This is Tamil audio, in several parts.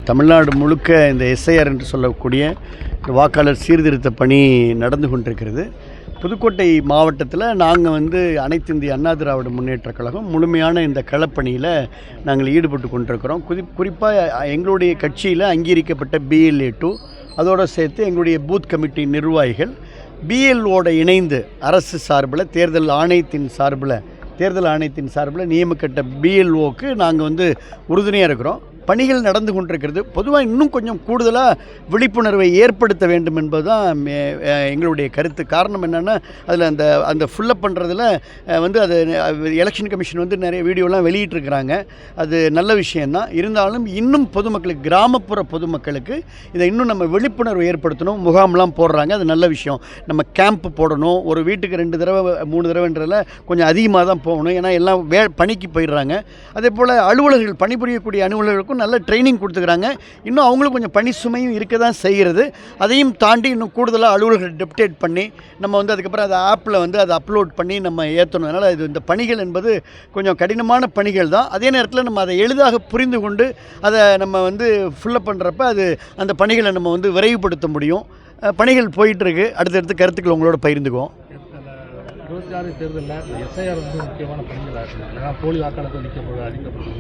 தமிழ்நாடு முழுக்க இந்த எஸ்ஐஆர் என்று சொல்லக்கூடிய வாக்காளர் சீர்திருத்த பணி நடந்து கொண்டிருக்கிறது. புதுக்கோட்டை மாவட்டத்தில் நாங்கள் அனைத்து இந்திய அண்ணா திராவிட முன்னேற்றக் கழகம் முழுமையான இந்த களப்பணியில் நாங்கள் ஈடுபட்டு கொண்டிருக்கிறோம். குறிப்பாக எங்களுடைய கட்சியில் அங்கீகரிக்கப்பட்ட BLA2 அதோடு சேர்த்து எங்களுடைய பூத் கமிட்டி நிர்வாகிகள் BLOட இணைந்து அரசு சார்பில் தேர்தல் ஆணையத்தின் சார்பில் நியமிக்கப்பட்ட BLOக்கு நாங்கள் உறுதுணையாக இருக்கிறோம். பணிகள் நடந்து கொண்டிருக்கிறது. பொதுவாக இன்னும் கொஞ்சம் கூடுதலாக விழிப்புணர்வை ஏற்படுத்த வேண்டும் என்பது தான் எங்களுடைய கருத்து. காரணம் என்னென்னா அதில் அந்த ஃபுல்லப் பண்ணுறதுல அது எலெக்ஷன் கமிஷன் நிறைய வீடியோலாம் வெளியிட்டிருக்கிறாங்க. அது நல்ல விஷயந்தான். இருந்தாலும் இன்னும் பொதுமக்களுக்கு, கிராமப்புற பொதுமக்களுக்கு இதை இன்னும் நம்ம விழிப்புணர்வு ஏற்படுத்தணும். முகாம்லாம் போடுறாங்க, அது நல்ல விஷயம். நம்ம கேம்ப் போடணும். ஒரு வீட்டுக்கு 2 தடவை 3 தடவைன்றதில் கொஞ்சம் அதிகமாக தான் போகணும். ஏன்னா எல்லாம் பணிக்கு போயிடுறாங்க. அதே போல் அலுவலர்கள், பணிபுரியக்கூடிய அலுவலர்களுக்கும் நல்ல ட்ரைனிங் கொடுத்துக்கிறாங்க. இன்னும் அவங்களுக்கு கொஞ்சம் பணி சுமையும் இருக்க தான் செய்கிறது. அதையும் தாண்டி இன்னும் கூடுதலாக அலுவலர்கள் டெப்டேட் பண்ணி நம்ம அதுக்கப்புறம் அதை ஆப்பில் அதை அப்லோட் பண்ணி நம்ம ஏற்றணும். அதனால் இந்த பணிகள் என்பது கொஞ்சம் கடினமான பணிகள் தான். அதே நேரத்தில் நம்ம அதை எளிதாக புரிந்து கொண்டு அதை நம்ம ஃபுல்லப் பண்ணுறப்ப அந்த பணிகளை நம்ம விரைவுபடுத்த முடியும். பணிகள் போயிட்டுருக்கு. அடுத்தடுத்து கருத்துக்கள் உங்களோட பகிர்ந்துக்குவோம். 26 தேர்தலில் எஸ்ஐஆர் முக்கியமான பணிகளாக இருக்குது. ஏன்னா போலி வாக்காளர்கள் அளிக்கப்படுற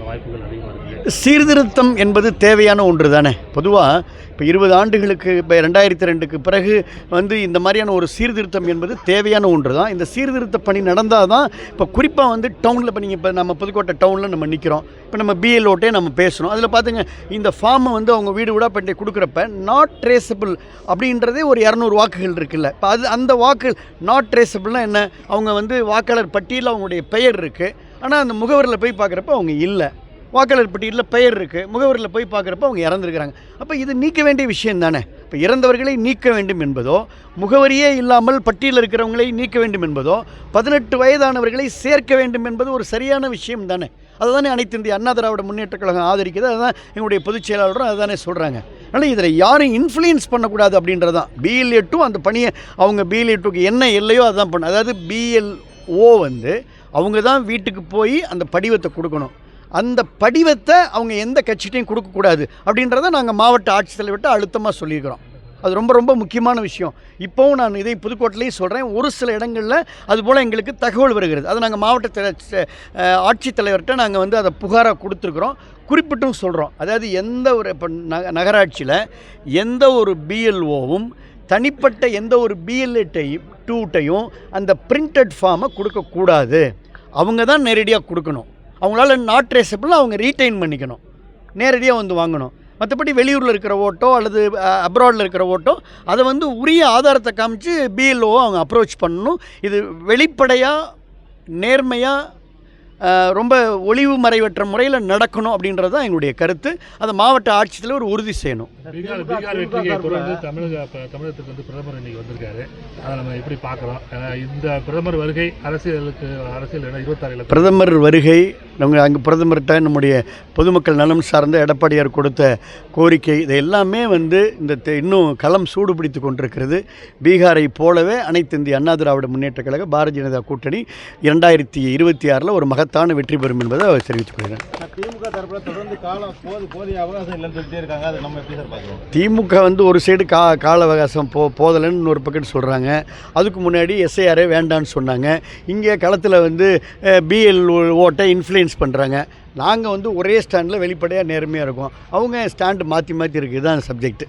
வாய்ப்புகள் அதிகமாக இருக்குது. சீர்திருத்தம் என்பது தேவையான ஒன்று தானே. பொதுவாக இப்போ 20 ஆண்டுகளுக்கு, இப்போ 2002க்கு பிறகு இந்த மாதிரியான ஒரு சீர்திருத்தம் என்பது தேவையான ஒன்று தான். இந்த சீர்திருத்த பணி நடந்தால் தான் இப்போ குறிப்பாக டவுனில் இப்போ நீங்கள் இப்போ நம்ம புதுக்கோட்டை டவுனில் நம்ம நிற்கிறோம். இப்போ நம்ம BLOட்டே நம்ம பேசணும். அதில் பார்த்துங்க, இந்த ஃபார்மை அவங்க வீடு வீடாக பண்ணி கொடுக்குறப்ப நாட் ட்ரேசபிள் அப்படின்றதே ஒரு 200 வாக்குகள் இருக்குல்ல. இப்போ அந்த வாக்குகள் நாட் ட்ரேசபிள்னால் என்ன? அவங்க வாக்காளர் பட்டியலில் அவங்களுடைய பெயர் இருக்குது, ஆனால் அந்த முகவரியில் போய் பார்க்குறப்ப அவங்க இல்லை. வாக்காளர் பட்டியலில் பெயர் இருக்குது, முகவரியில் போய் பார்க்குறப்ப அவங்க இறந்துருக்கிறாங்க. அப்போ இது நீக்க வேண்டிய விஷயம் தானே. இப்போ இறந்தவர்களை நீக்க வேண்டும் என்பதோ, முகவரியே இல்லாமல் பட்டியலில் இருக்கிறவங்களை நீக்க வேண்டும் என்பதோ, 18 வயதானவர்களை சேர்க்க வேண்டும் என்பது ஒரு சரியான விஷயம் தானே. அதுதானே அனைத்து இந்திய அண்ணா திராவிட முன்னேற்றக் கழகம் ஆதரிக்குது. அதுதான் எங்களுடைய பொதுச் செயலாளரும் அதுதானே சொல்கிறாங்க. அதனால் இதில் யாரும் இன்ஃப்ளூயன்ஸ் பண்ணக்கூடாது அப்படின்றது தான். BLA2 அந்த பணியை அவங்க BLA2க்கு என்ன இல்லையோ அதுதான் பண்ண. அதாவது BLO அவங்க தான் வீட்டுக்கு போய் அந்த படிவத்தை கொடுக்கணும். அந்த படிவத்தை அவங்க எந்த கட்சிகிட்டையும் கொடுக்கக்கூடாது அப்படின்றத நாங்கள் மாவட்ட ஆட்சித்தலைவர்கிட்ட அழுத்தமாக சொல்லியிருக்கிறோம். அது ரொம்ப ரொம்ப முக்கியமான விஷயம். இப்போவும் நான் இதை புதுக்கோட்டையிலையும் சொல்கிறேன். ஒரு சில இடங்களில் அதுபோல் எங்களுக்கு தகவல் வருகிறது. அதை நாங்கள் மாவட்ட ஆட்சித்தலைவர்கிட்ட நாங்கள் அதை புகாராக கொடுத்துருக்குறோம். குறிப்பிட்டும் சொல்கிறோம். அதாவது எந்த ஒரு இப்போ நகராட்சியில் எந்த ஒரு BLOவும் தனிப்பட்ட எந்த ஒரு BLA2ட்டையும் அந்த பிரிண்டட் ஃபார்மை கொடுக்கக்கூடாது. அவங்க தான் நேரடியாக கொடுக்கணும். அவங்களால நாட் ட்ரேசபிள் அவங்க ரீட்டைன் பண்ணிக்கணும், நேரடியாக வாங்கணும். மற்றபடி வெளியூரில் இருக்கிற ஓட்டோ அல்லது அப்ராடில் இருக்கிற ஓட்டோ அதை உரிய ஆதாரத்தை காமிச்சு BLO அவங்க அப்ரோச் பண்ணணும். இது வெளிப்படையாக, நேர்மையாக, ரொம்ப ஒளிவு மறைவற்ற முறையில் நடக்கணும் அப்படின்றது தான் எங்களுடைய கருத்து. அதை மாவட்ட ஆட்சித்தலைவர் உறுதி செய்யணும். தமிழகத்துக்கு பிரதமர் இன்னைக்கு வந்திருக்காரு. அதை நம்ம எப்படி பார்க்குறோம்? இந்த பிரதமர் வருகை அரசியல் 26 பிரதமர் வருகை அங்கே பிரதமர்கிட்ட நம்முடைய பொதுமக்கள் நலம் சார்ந்த எடப்பாடியார் கொடுத்த கோரிக்கை இது எல்லாமே இன்னும் களம் சூடுபிடித்து கொண்டிருக்கிறது. பீகாரை போலவே அனைத்து இந்திய அண்ணா திராவிட முன்னேற்றக் கழக பாரதிய ஜனதா கூட்டணி 2026 ஒரு மகத்தான வெற்றி பெறும் என்பதை தெரிவித்துக் கொள்கிறேன். திமுக தரப்பில் தொடர்ந்து போதிய அவகாசம் இல்லைன்னு சொல்லிட்டே இருக்காங்க. அதை நம்ம எப்படி சார் பார்க்குறோம்? திமுக ஒரு சைடு கால அவகாசம் போதலைன்னு இன்னொரு பக்கெட் சொல்கிறாங்க. அதுக்கு முன்னாடி SIR வேண்டான்னு சொன்னாங்க. இங்கே களத்தில் BLOட்டை இன்ஃப்ளூயன்ஸ் பண்ணுறாங்க. நாங்கள் ஒரே ஸ்டாண்டில் வெளிப்படையாக நேர்மையாக இருக்கோம். அவங்க ஸ்டாண்டு மாற்றி இருக்குது. இதுதான் சப்ஜெக்ட்.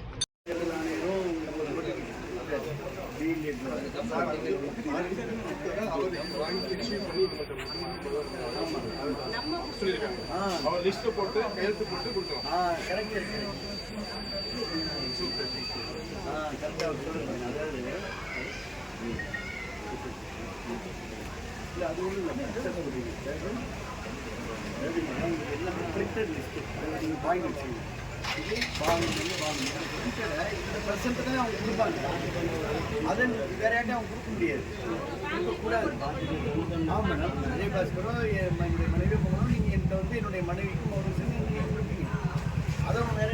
அதை வேற யார்ட்டையும் அவங்க கொடுக்க முடியாது, கொடுக்கக்கூடாது. ஆமாம், விஜயபாஸ்கரோ என்னுடைய மனைவி போகணும், நீங்கள் என்கிட்ட என்னுடைய மனைவிக்கும் ஒரு விஷயம் நீங்கள் கொடுப்பீங்க. அதை அவங்க வேற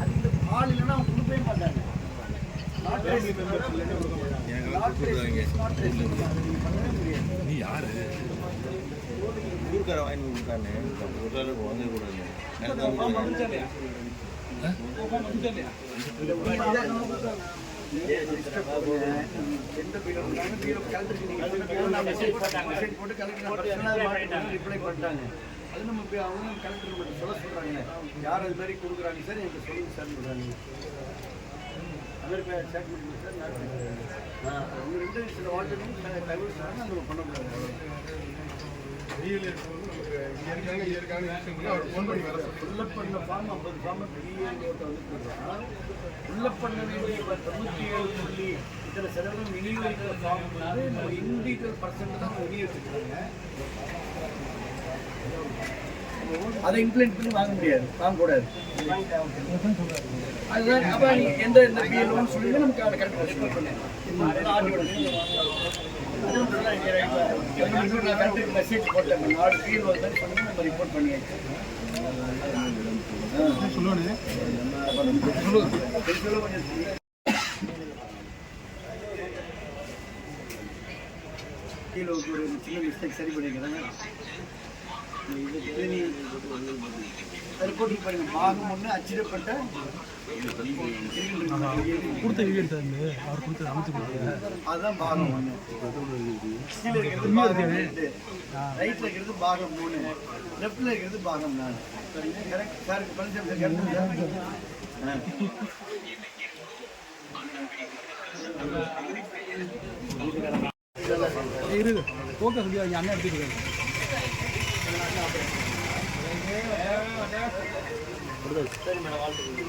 அந்த ஆள் இல்லைன்னா அவங்க கொடுக்கவே மாட்டாங்க. நீ யாரு ஊருக்கார வாங்கி கொடுத்தானே வாங்கக்கூடாது. அது நம்ம அவங்க கலெக்டர் சொல்ல சொல்கிறாங்க, யார் அது மாதிரி கொடுக்குறாங்க சார் எனக்கு சொல்லுங்கள் சார் சொல்கிறாங்க. அதற்கு சேட் பண்ணி சார் அவங்க 2 சில வாழ்க்கையும் தகவல் சொன்னாங்க, நம்ம பண்ணக்கூடாது. ஃபுல்லப் பண்ண ஃபார்ம் 50 ஃபார்ம் ஃபுல்லப் பண்ண வேண்டிய 97 இத்தனை செலவும் விநியோகிக்கிற ஃபார்ம் வந்து நம்ம இண்டிவிஜுவல் தான் விநியோகிச்சுக்கிறாங்க. அதை இம்ப்ளிமெண்ட் பண்ணி வாங்க முடியாது, வாங்கக்கூடாது. அதுதான் அப்போ நீங்கள் எந்த பிஎல்ஓன்னு சொல்லுங்க, நமக்கு அதை கரெக்டாக ரெஸ்பான்ஸ் பண்ணுங்க. மெசேஜ் போட்டேன், 4 பிஎல்ஓ தான் சொல்லி நம்ம ரிப்போர்ட் பண்ணியாச்சு. பிஎல்ஓக்கு ஒரு சின்ன மிஸ்டேக் சரி பண்ணிக்கிறேன். ரிப்போர்ட்டிங் பாருங்க, பாகம் 1 அச்சிடப்பட்ட கொடுத்த ஈவெண்ட் அவர் கொடுத்து அமைச்சு கொடுத்தாரு. அதுதான் பாகம் 1. கீழே இருக்கிறது பாகம் 2, ரைட்ல இருக்கிறது பாகம் 3, லெஃப்ட்ல இருக்கிறது பாகம் 4. சரிங்க, கரெக்ட் சார். பழனிசாமி இருக்கு போக்க சொல்லி அண்ணன் எடுத்துட்டு சரி மேடம், வாழ்த்துக்கள்.